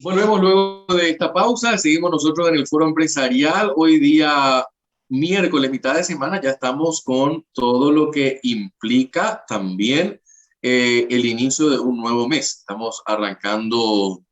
Volvemos luego de esta pausa, seguimos nosotros en el Foro Empresarial. Hoy día miércoles, mitad de semana, ya estamos con todo lo que implica también el inicio de un nuevo mes. Estamos arrancando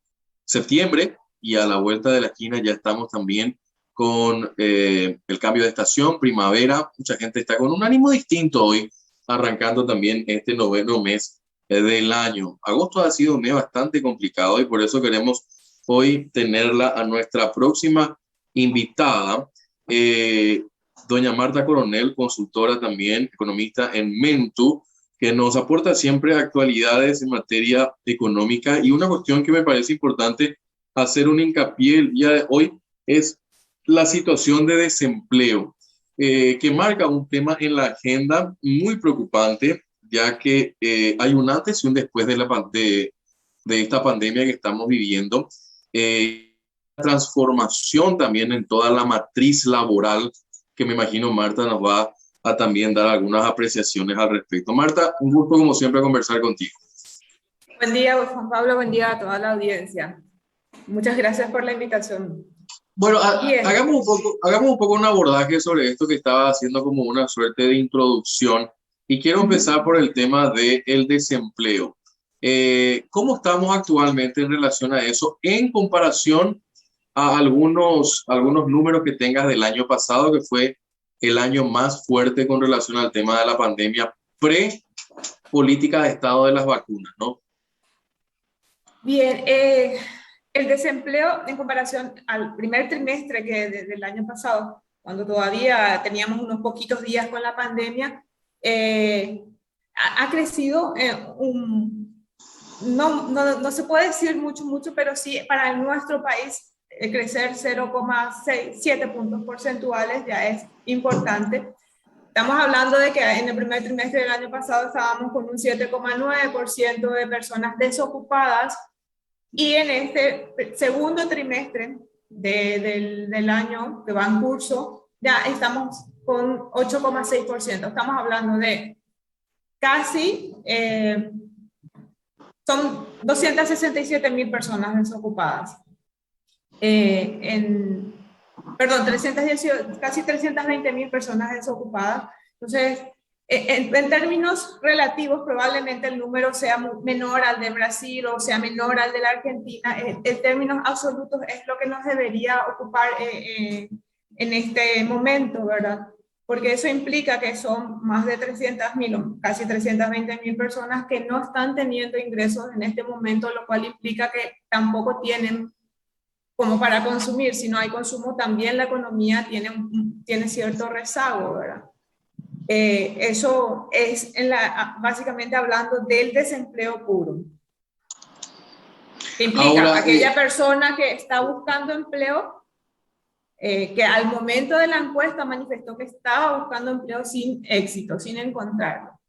septiembre y a la vuelta de la esquina ya estamos también con el cambio de estación, primavera. Mucha gente está con un ánimo distinto hoy, arrancando también este noveno mes del año. Agosto ha sido un mes bastante complicado y por eso queremos hoy tenerla a nuestra próxima invitada, doña Marta Coronel, consultora también, economista en Mentu, que nos aporta siempre actualidades en materia económica. Y una cuestión que me parece importante hacer un hincapié el día de hoy es la situación de desempleo, que marca un tema en la agenda muy preocupante, ya que hay un antes y un después de esta pandemia que estamos viviendo. Transformación también en toda la matriz laboral, que me imagino Marta nos va a también dar algunas apreciaciones al respecto. Marta, un gusto como siempre conversar contigo. Buen día, Juan Pablo, buen día a toda la audiencia. Muchas gracias por la invitación. Bueno, hagamos un poco un abordaje sobre esto que estaba haciendo como una suerte de introducción y quiero empezar por el tema del desempleo. ¿Cómo estamos actualmente en relación a eso en comparación a algunos números que tengas del año pasado, que fue el año más fuerte con relación al tema de la pandemia pre-política de estado de las vacunas, ¿no? Bien, el desempleo en comparación al primer trimestre del año pasado, cuando todavía teníamos unos poquitos días con la pandemia, ha crecido no se puede decir mucho, pero sí para nuestro país crecer 0,7 puntos porcentuales ya es importante. Estamos hablando de que en el primer trimestre del año pasado estábamos con un 7,9% de personas desocupadas y en este segundo trimestre del año que va en curso ya estamos con 8,6%. Estamos hablando de casi, son 267.000 personas desocupadas. Perdón, casi 320.000 personas desocupadas. Entonces, en términos relativos, probablemente el número sea menor al de Brasil o sea menor al de la Argentina. En términos absolutos es lo que nos debería ocupar en este momento, ¿verdad? Porque eso implica que son más de 300.000 o casi 320.000 personas que no están teniendo ingresos en este momento, lo cual implica que tampoco tienen como para consumir. Si no hay consumo, también la economía tiene cierto rezago, ¿verdad? Eso es básicamente hablando del desempleo puro. Que implica Ahora, aquella persona que está buscando empleo, que al momento de la encuesta manifestó que estaba buscando empleo sin éxito, sin encontrarlo.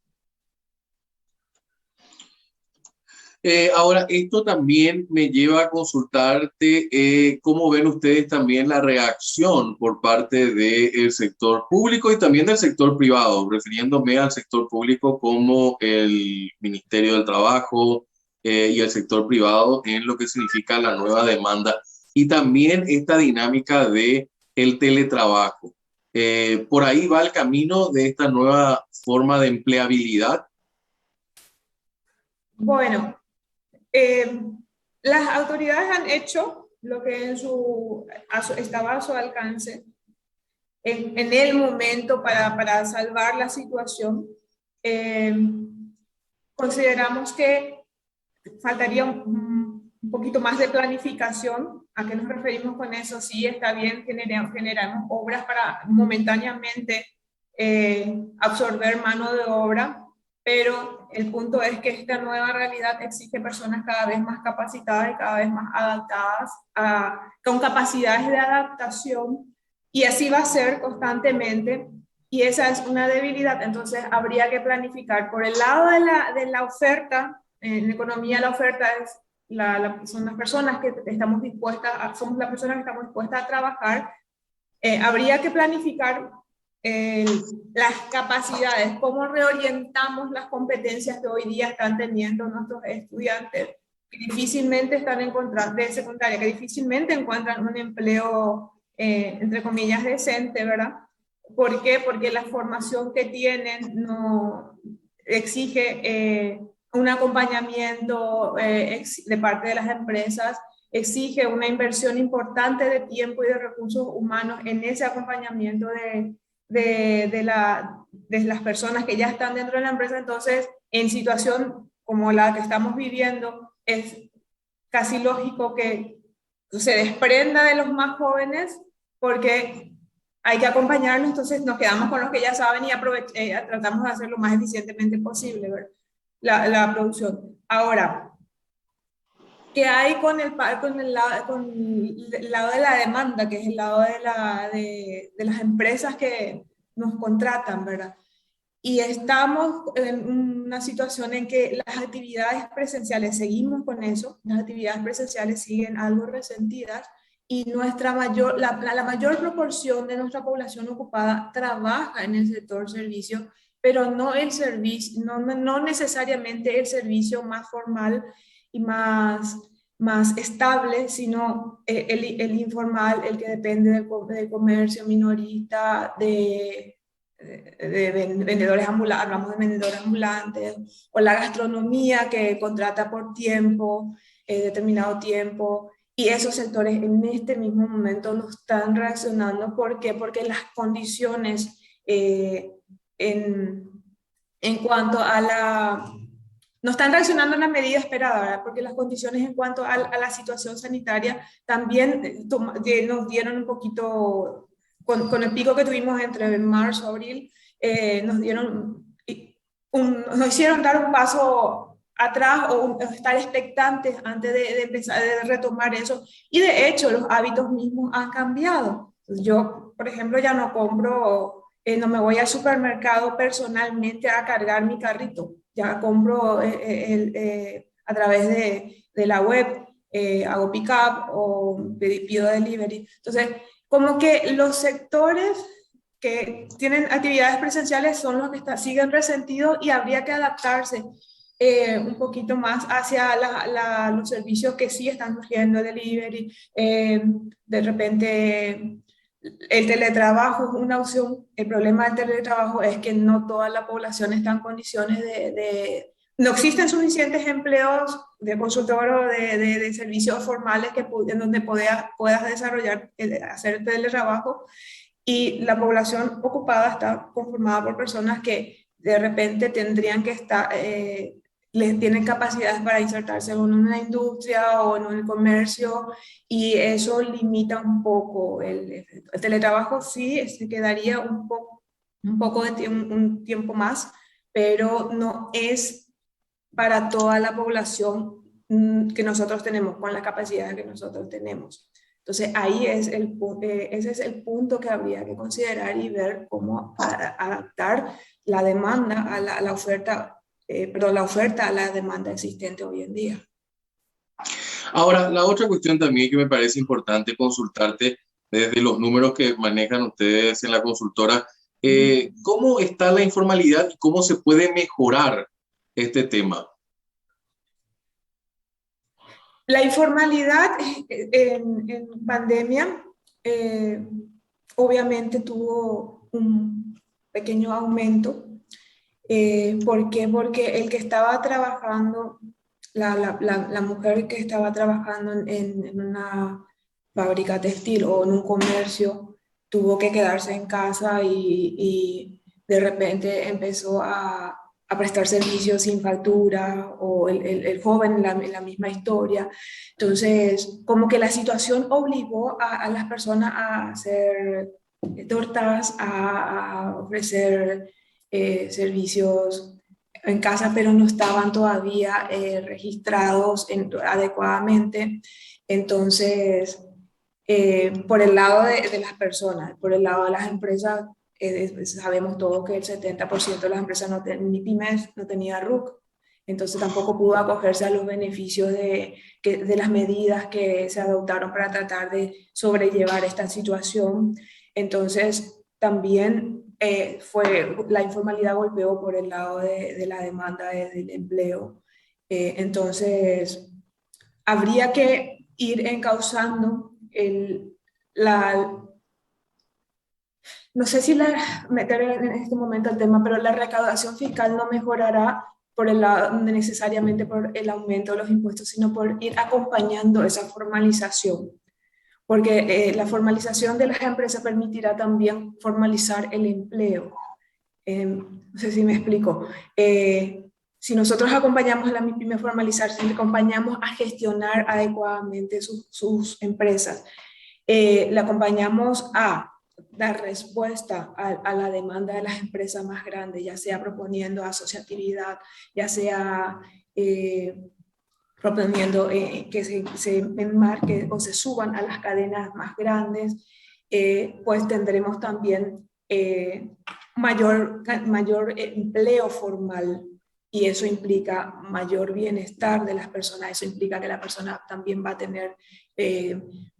Ahora, esto también me lleva a consultarte cómo ven ustedes también la reacción por parte del sector público y también del sector privado, refiriéndome al sector público como el Ministerio del Trabajo y el sector privado en lo que significa la nueva demanda y también esta dinámica de el teletrabajo. Por ahí va el camino de esta nueva forma de empleabilidad. Bueno, las autoridades han hecho lo que estaba a su alcance en el momento para salvar la situación. Consideramos que faltaría un poquito más de planificación. ¿A qué nos referimos con eso? Sí, está bien, generamos obras para momentáneamente absorber mano de obra, pero el punto es que esta nueva realidad exige personas cada vez más capacitadas y cada vez más adaptadas, con capacidades de adaptación, y así va a ser constantemente, y esa es una debilidad. Entonces habría que planificar. Por el lado de la oferta, en economía la oferta son las personas que estamos dispuestas, somos las personas que estamos dispuestas a trabajar. Habría que planificar las capacidades, cómo reorientamos las competencias que hoy día están teniendo nuestros estudiantes que difícilmente están encontrando, de secundaria, que difícilmente encuentran un empleo, entre comillas, decente, ¿verdad? ¿Por qué? Porque la formación que tienen no exige un acompañamiento de parte de las empresas, exige una inversión importante de tiempo y de recursos humanos en ese acompañamiento de las personas que ya están dentro de la empresa. Entonces, en situación como la que estamos viviendo, es casi lógico que se desprenda de los más jóvenes porque hay que acompañarlos, entonces nos quedamos con los que ya saben y tratamos de hacer lo más eficientemente posible, ¿verdad? La producción. Ahora, ¿qué hay con el lado de la demanda, que es el lado de las empresas que nos contratan, ¿verdad? Y estamos en una situación en que las actividades presenciales, seguimos con eso, las actividades presenciales siguen algo resentidas y la mayor proporción de nuestra población ocupada trabaja en el sector servicio, pero no el servicio, no necesariamente el servicio más formal y más estable, sino el informal, el que depende del comercio minorista, de vendedores ambulantes, hablamos de vendedores ambulantes, o la gastronomía que contrata por tiempo, determinado tiempo, y esos sectores en este mismo momento no están reaccionando. ¿Por qué? Porque las condiciones en, en cuanto a no están reaccionando en la medida esperada, ¿verdad? Porque las condiciones en cuanto a la situación sanitaria también nos dieron un poquito, con el pico que tuvimos entre marzo y abril, nos hicieron dar un paso atrás o estar expectantes antes de empezar a retomar eso. Y de hecho, los hábitos mismos han cambiado. Yo, por ejemplo, ya no compro, no me voy al supermercado personalmente a cargar mi carrito. Ya compro a través de la web, hago pick-up o pido delivery. Entonces, como que los sectores que tienen actividades presenciales son los que siguen resentidos y habría que adaptarse un poquito más hacia los servicios que sí están surgiendo, delivery, de repente el teletrabajo es una opción. El problema del teletrabajo es que no toda la población está en condiciones no existen suficientes empleos de consultor o de servicios formales en donde puedas desarrollar, hacer el teletrabajo, y la población ocupada está conformada por personas que de repente tendrían que estar, les tienen capacidades para insertarse en una industria o en el comercio, y eso limita un poco el teletrabajo. Sí, se quedaría un poco de un tiempo más, pero no es para toda la población que nosotros tenemos, con la capacidad que nosotros tenemos. Entonces ahí ese es el punto que habría que considerar y ver cómo adaptar la demanda a la oferta, perdón, la oferta a la demanda existente hoy en día. Ahora, la otra cuestión también que me parece importante consultarte desde los números que manejan ustedes en la consultora, ¿cómo está la informalidad y cómo se puede mejorar este tema? La informalidad en pandemia obviamente tuvo un pequeño aumento. ¿Por qué? Porque el que estaba trabajando, la mujer que estaba trabajando en una fábrica textil o en un comercio, tuvo que quedarse en casa y de repente empezó a prestar servicios sin factura, o el joven la misma historia. Entonces, como que la situación obligó a las personas a hacer tortas, a ofrecer servicios en casa, pero no estaban todavía registrados adecuadamente. Entonces, por el lado de las personas, por el lado de las empresas, sabemos todos que el 70% de las empresas ni pymes no tenía RUC, entonces tampoco pudo acogerse a los beneficios de las medidas que se adoptaron para tratar de sobrellevar esta situación. Entonces, también la informalidad golpeó por el lado de la demanda del empleo. Entonces, habría que ir encauzando no sé si meter en este momento el tema, pero la recaudación fiscal no mejorará necesariamente por el aumento de los impuestos, sino por ir acompañando esa formalización. Porque la formalización de las empresas permitirá también formalizar el empleo. No sé si me explico. Si nosotros acompañamos a la MIPYME a formalizar, si le acompañamos a gestionar adecuadamente sus empresas, le acompañamos a dar respuesta a la demanda de las empresas más grandes, ya sea proponiendo asociatividad, ya sea proponiendo que se enmarque o se suban a las cadenas más grandes, pues tendremos también mayor empleo formal, y eso implica mayor bienestar de las personas, eso implica que la persona también va a tener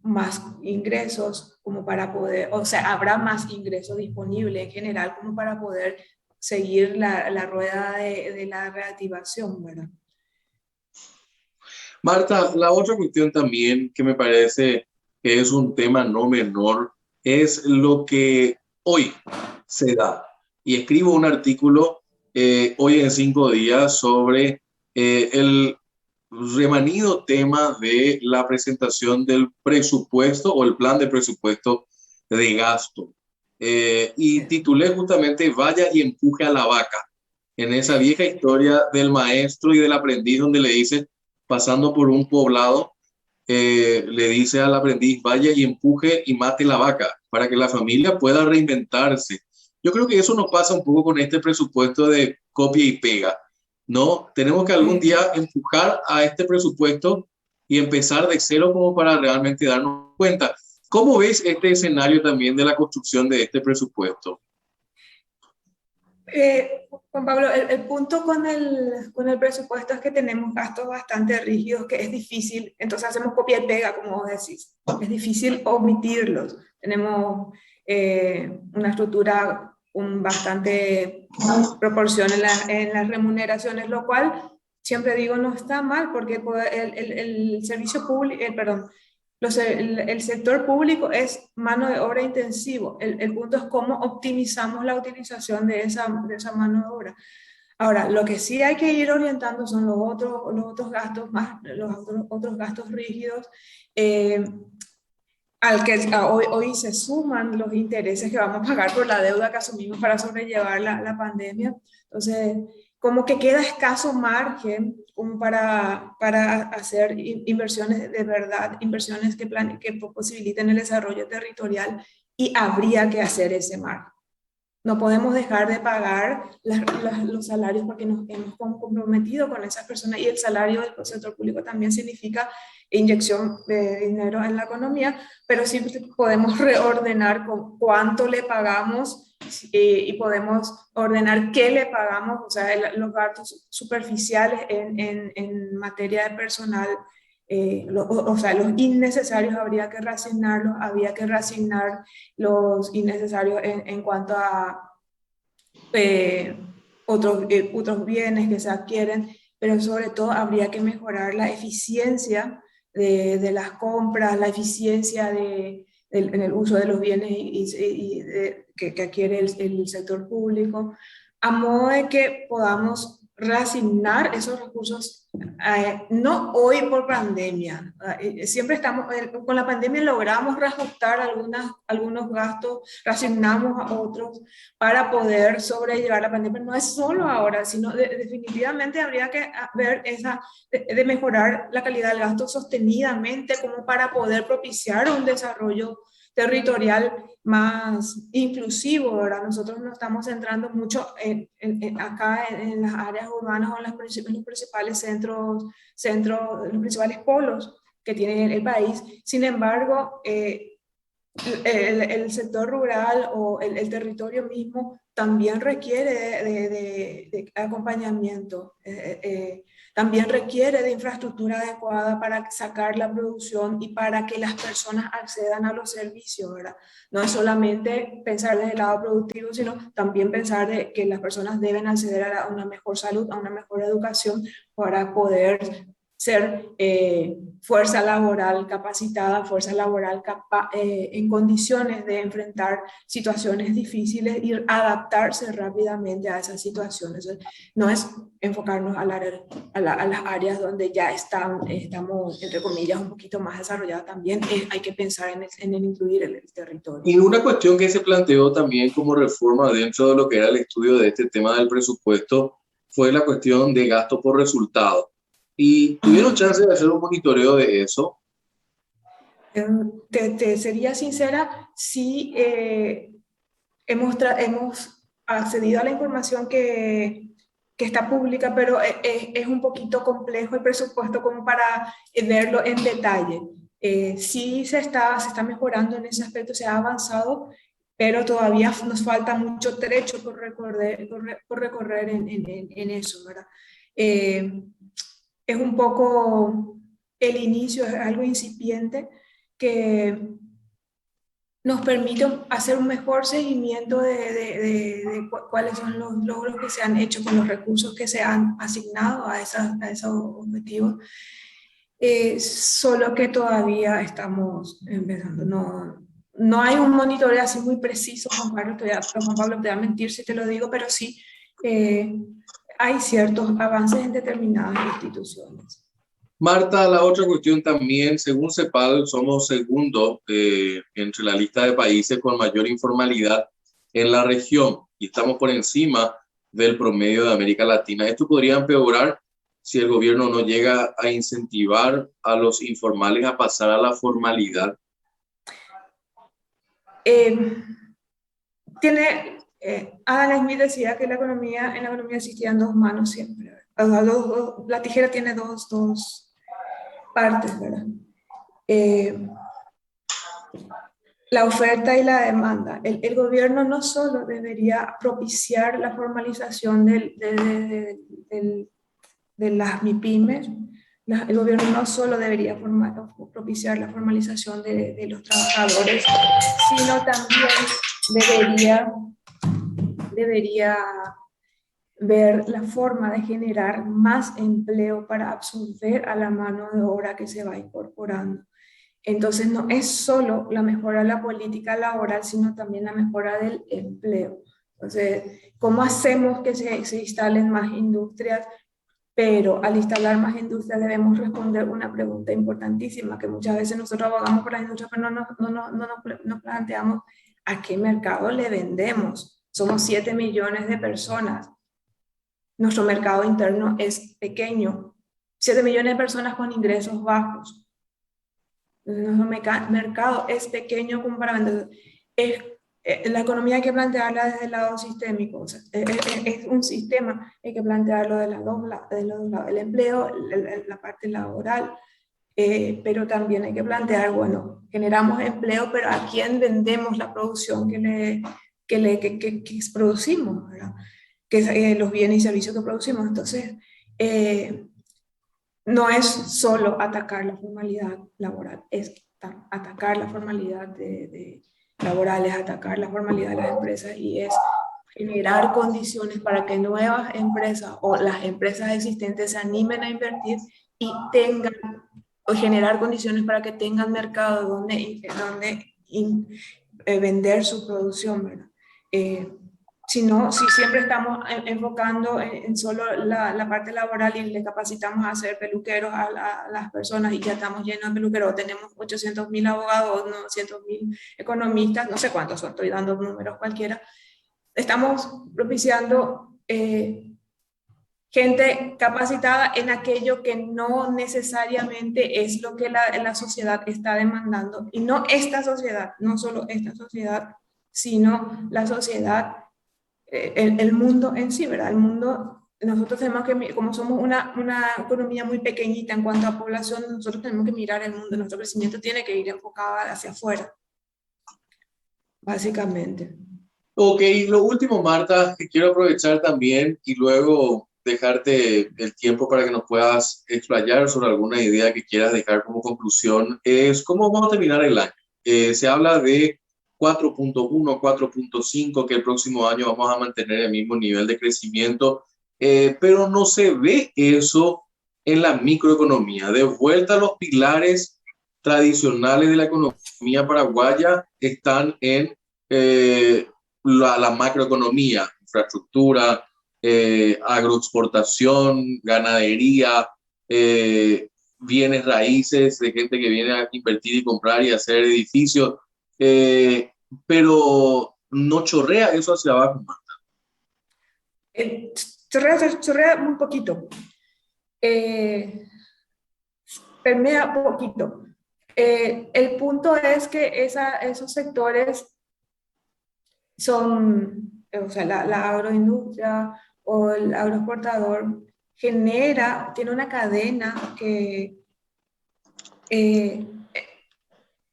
más ingresos como para poder, o sea, habrá más ingresos disponibles en general como para poder seguir la rueda de la reactivación, ¿verdad? Marta, la otra cuestión también que me parece que es un tema no menor es lo que hoy se da. Y escribo un artículo hoy en 5 días sobre el remanido tema de la presentación del presupuesto o el plan de presupuesto de gasto. Y titulé justamente Vaya y empuje a la vaca, en esa vieja historia del maestro y del aprendiz donde le dice, pasando por un poblado, le dice al aprendiz, vaya y empuje y mate la vaca para que la familia pueda reinventarse. Yo creo que eso nos pasa un poco con este presupuesto de copia y pega, ¿no? Tenemos que algún día empujar a este presupuesto y empezar de cero como para realmente darnos cuenta. ¿Cómo ves este escenario también de la construcción de este presupuesto? Juan Pablo, el punto con el presupuesto es que tenemos gastos bastante rígidos, que es difícil, entonces hacemos copia y pega, como vos decís. Es difícil omitirlos. Tenemos una estructura con bastante proporción en las remuneraciones, lo cual siempre digo no está mal, porque el servicio público, perdón, el sector público es mano de obra intensivo. El punto es cómo optimizamos la utilización de esa mano de obra. Ahora, lo que sí hay que ir orientando son los otros gastos, los otros gastos rígidos, al que hoy se suman los intereses que vamos a pagar por la deuda que asumimos para sobrellevar la pandemia. Entonces, como que queda escaso margen como para hacer inversiones de verdad, inversiones que posibiliten el desarrollo territorial, y habría que hacer ese margen. No podemos dejar de pagar los salarios porque nos hemos comprometido con esas personas, y el salario del sector público también significa inyección de dinero en la economía, pero sí podemos reordenar con cuánto le pagamos y podemos ordenar qué le pagamos, o sea, los gastos superficiales en materia de personal. O sea, los innecesarios habría que reasignarlos, había que reasignar los innecesarios en cuanto a otros bienes que se adquieren, pero sobre todo habría que mejorar la eficiencia de las compras, la eficiencia en el uso de los bienes que adquiere el sector público, a modo de que podamos reasignar esos recursos, no hoy por pandemia. Siempre estamos, con la pandemia logramos reajustar algunos gastos, reasignamos a otros para poder sobrellevar la pandemia. No es solo ahora, sino definitivamente habría que ver de mejorar la calidad del gasto sostenidamente como para poder propiciar un desarrollo territorial más inclusivo, ¿verdad? Nosotros nos estamos centrando mucho acá en las áreas urbanas o en los principales centros, los principales polos que tiene el país. Sin embargo, el sector rural o el territorio mismo también requiere de acompañamiento, también requiere de infraestructura adecuada para sacar la producción y para que las personas accedan a los servicios, ¿verdad? No es solamente pensar desde el lado productivo, sino también pensar de que las personas deben acceder a una mejor salud, a una mejor educación para poder ser fuerza laboral capacitada, fuerza laboral en condiciones de enfrentar situaciones difíciles y adaptarse rápidamente a esas situaciones. No es enfocarnos a las áreas donde ya estamos, entre comillas, un poquito más desarrolladas también. Hay que pensar en el incluir el territorio. Y una cuestión que se planteó también como reforma dentro de lo que era el estudio de este tema del presupuesto fue la cuestión de gasto por resultado. ¿Y tuvieron chance de hacer un monitoreo de eso? Te sería sincera, sí hemos accedido a la información que está pública, pero es un poquito complejo el presupuesto como para verlo en detalle. Sí se está mejorando en ese aspecto, se ha avanzado, pero todavía nos falta mucho trecho por recorrer en eso, ¿verdad? Es un poco el inicio, es algo incipiente que nos permite hacer un mejor seguimiento de cuáles son los logros que se han hecho con los recursos que se han asignado a esos objetivos. Solo que todavía estamos empezando. No hay un monitoreo así muy preciso, Juan Pablo, te voy a mentir si te lo digo, pero sí hay ciertos avances en determinadas instituciones. Marta, la otra cuestión también, según CEPAL, somos segundo entre la lista de países con mayor informalidad en la región y estamos por encima del promedio de América Latina. Esto podría empeorar si el gobierno no llega a incentivar a los informales a pasar a la formalidad. Adam Smith decía que en la economía existían dos manos siempre. La tijera tiene dos partes, ¿verdad? La oferta y la demanda. El gobierno no solo debería propiciar la formalización de las MIPYMES, el gobierno no solo debería propiciar la formalización de los trabajadores, sino también debería ver la forma de generar más empleo para absorber a la mano de obra que se va incorporando. Entonces no es solo la mejora de la política laboral, sino también la mejora del empleo. Entonces, ¿cómo hacemos que se instalen más industrias? Pero al instalar más industrias debemos responder una pregunta importantísima, que muchas veces nosotros abogamos por la industria, pero no planteamos a qué mercado le vendemos. Somos 7 millones de personas. Nuestro mercado interno es pequeño. 7 millones de personas con ingresos bajos. Nuestro mercado es pequeño comparado. La economía hay que plantearla desde el lado sistémico. O sea, es un sistema, hay que plantearlo de los dos lados. El empleo, la parte laboral, pero también hay que plantear, bueno, generamos empleo, pero ¿a quién vendemos la producción que producimos, ¿verdad? Que los bienes y servicios que producimos? Entonces, no es solo atacar la formalidad laboral, es atacar la formalidad laboral, es atacar la formalidad de las empresas y es generar condiciones para que nuevas empresas o las empresas existentes se animen a invertir y generar condiciones para que tengan mercado donde vender su producción, ¿verdad? Si siempre estamos enfocando en solo la parte laboral y le capacitamos a ser peluqueros a las personas y ya estamos llenos de peluqueros, tenemos 800.000 abogados, 900.000 economistas, no sé cuántos son, estoy dando números cualquiera, estamos propiciando gente capacitada en aquello que no necesariamente es lo que la sociedad está demandando, y no esta sociedad, no solo esta sociedad, sino la sociedad, el mundo en sí, ¿verdad? El mundo, nosotros tenemos que, como somos una economía muy pequeñita en cuanto a población, nosotros tenemos que mirar el mundo, nuestro crecimiento tiene que ir enfocado hacia afuera, básicamente. Ok, lo último, Marta, que quiero aprovechar también y luego dejarte el tiempo para que nos puedas explayar sobre alguna idea que quieras dejar como conclusión, es cómo vamos a terminar el año. Se habla de 4.1, 4.5, que el próximo año vamos a mantener el mismo nivel de crecimiento, pero no se ve eso en la microeconomía. De vuelta a los pilares tradicionales de la economía paraguaya están en la macroeconomía, infraestructura, agroexportación, ganadería, bienes raíces de gente que viene a invertir y comprar y hacer edificios, pero no chorrea eso hacia abajo. Chorrea muy poquito. Permea poquito. El punto es que esos sectores son, o sea, la agroindustria o el agroexportador tiene una cadena que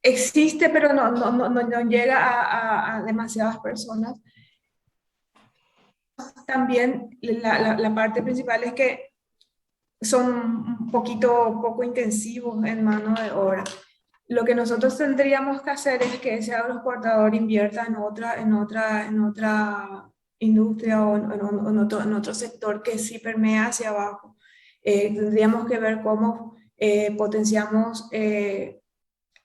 existe, pero no llega a demasiadas personas. También la parte principal es que son poco intensivos en mano de obra. Lo que nosotros tendríamos que hacer es que ese agroexportador invierta en otra industria o en otro sector que sí permea hacia abajo. Tendríamos que ver cómo potenciamos el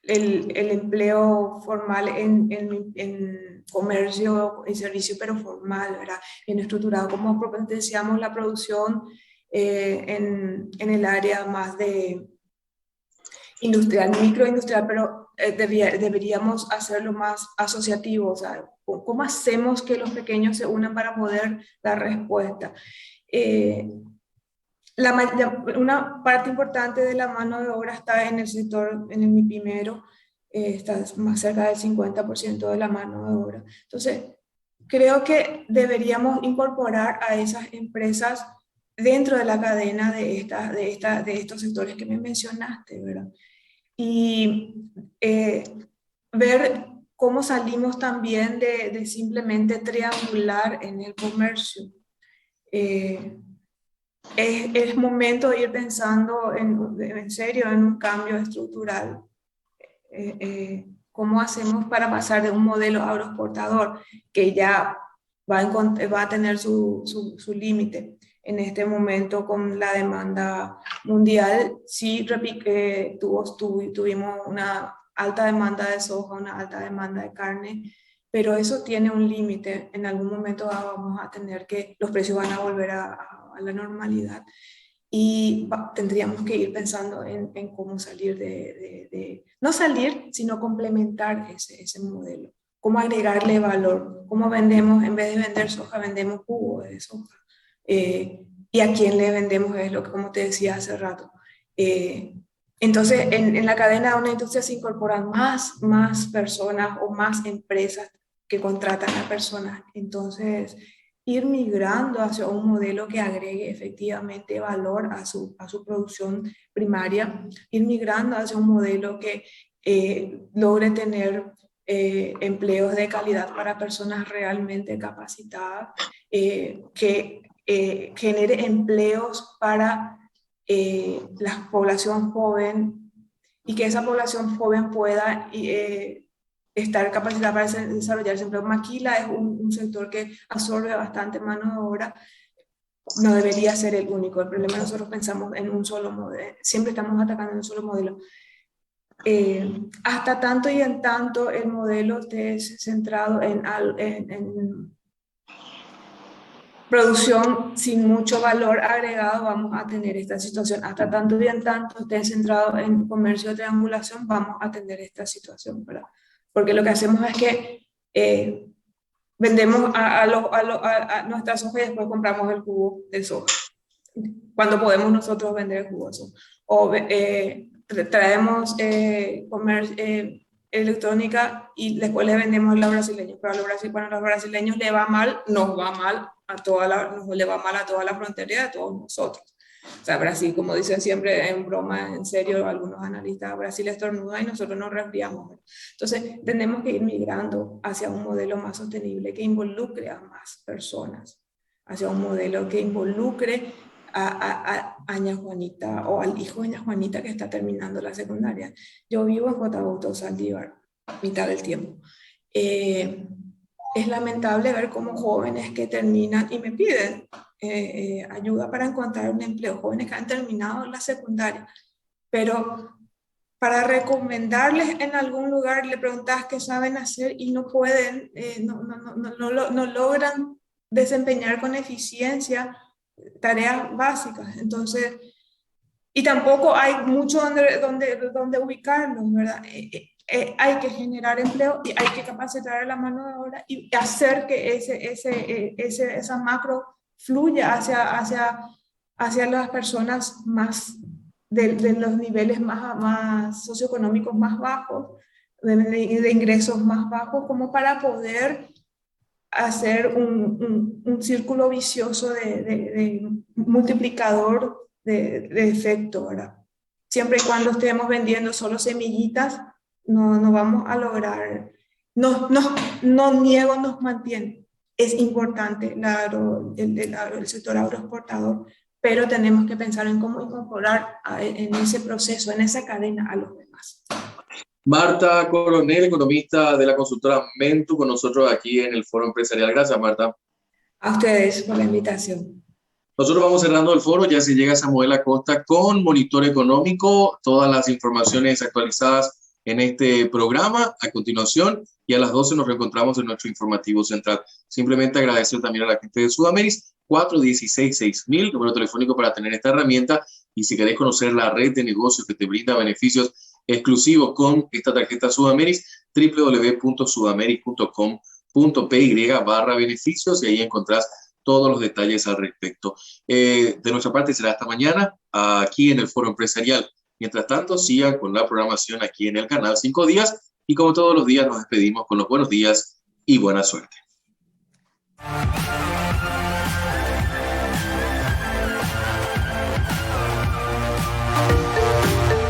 empleo formal en comercio y servicio, pero formal, ¿verdad? Bien estructurado, cómo potenciamos la producción en el área más de industrial, microindustrial, pero deberíamos hacerlo más asociativo, o sea, ¿cómo hacemos que los pequeños se unan para poder dar respuesta? Una parte importante de la mano de obra está en el sector, en el MIPIMERO, está más cerca del 50% de la mano de obra. Entonces, creo que deberíamos incorporar a esas empresas dentro de la cadena de estos sectores que me mencionaste, ¿verdad? Y ver cómo salimos también de simplemente triangular en el comercio. Es momento de ir pensando en serio en un cambio estructural. ¿Cómo hacemos para pasar de un modelo agroexportador que ya va a tener su límite en este momento con la demanda mundial? Sí, tuvimos una alta demanda de soja, una alta demanda de carne, pero eso tiene un límite. En algún momento vamos a tener los precios van a volver a la normalidad y tendríamos que ir pensando en cómo salir no salir, sino complementar ese modelo, cómo agregarle valor, cómo vendemos, en vez de vender soja, vendemos jugo de soja, y a quién le vendemos es lo que, como te decía hace rato. Entonces, en la cadena de una industria se incorporan más personas o más empresas que contratan a personas. Entonces, ir migrando hacia un modelo que agregue efectivamente valor a su producción primaria, ir migrando hacia un modelo que logre tener empleos de calidad para personas realmente capacitadas, que genere empleos para la población joven y que esa población joven pueda estar capacitada para desarrollarse. Empleo. Maquila es un sector que absorbe bastante mano de obra, no debería ser el único. El problema nosotros pensamos en un solo modelo, siempre estamos atacando en un solo modelo. Hasta tanto y en tanto el modelo esté centrado en producción sin mucho valor agregado, vamos a tener esta situación. Hasta tanto y en tanto esté centrado en comercio de triangulación, vamos a tener esta situación, ¿verdad? Porque lo que hacemos es que vendemos a nuestra soja y después compramos el jugo de soja, cuando podemos nosotros vender el jugo de soja. O traemos electrónica y después le vendemos a los brasileños, pero cuando a los brasileños le va mal, nos va mal le va mal a toda la frontera y a todos nosotros. O sea, Brasil, como dicen siempre en broma, en serio, algunos analistas, Brasil estornuda y nosotros nos resfriamos. Entonces, tenemos que ir migrando hacia un modelo más sostenible que involucre a más personas, hacia un modelo que involucre a Ña Juanita o al hijo de Ña Juanita que está terminando la secundaria. Yo vivo en Cotabuto, Saldívar, mitad del tiempo. Es lamentable ver cómo jóvenes que terminan y me piden ayuda para encontrar un empleo, jóvenes que han terminado la secundaria, pero para recomendarles en algún lugar le preguntas qué saben hacer y no pueden, no logran desempeñar con eficiencia tareas básicas. Entonces, y tampoco hay mucho donde ubicarlos, ¿verdad? Hay que generar empleo y hay que capacitar a la mano de obra y hacer que esa macro fluya hacia las personas más de los niveles más socioeconómicos más bajos, de ingresos más bajos, como para poder hacer un círculo vicioso de multiplicador de efecto, ¿verdad? Siempre y cuando estemos vendiendo solo semillitas, no vamos a lograr, no niego, nos mantiene. Es importante el sector agroexportador, pero tenemos que pensar en cómo incorporar en ese proceso, en esa cadena a los demás. Marta Coronel, economista de la consultora Mentu, con nosotros aquí en el Foro Empresarial. Gracias, Marta. A ustedes por la invitación. Nosotros vamos cerrando el foro, ya se llega Samuel Acosta con Monitor Económico, todas las informaciones actualizadas en este programa a continuación, y a las 12 nos reencontramos en nuestro informativo central. Simplemente agradecer también a la gente de Sudameris, 416-6000, número telefónico para tener esta herramienta, y si queréis conocer la red de negocios que te brinda beneficios exclusivos con esta tarjeta Sudameris, www.sudameris.com.py/beneficios, y ahí encontrás todos los detalles al respecto. De nuestra parte será hasta mañana aquí en el Foro Empresarial. Mientras tanto, sigan con la programación aquí en el canal 5 días, y como todos los días nos despedimos con los buenos días y buena suerte.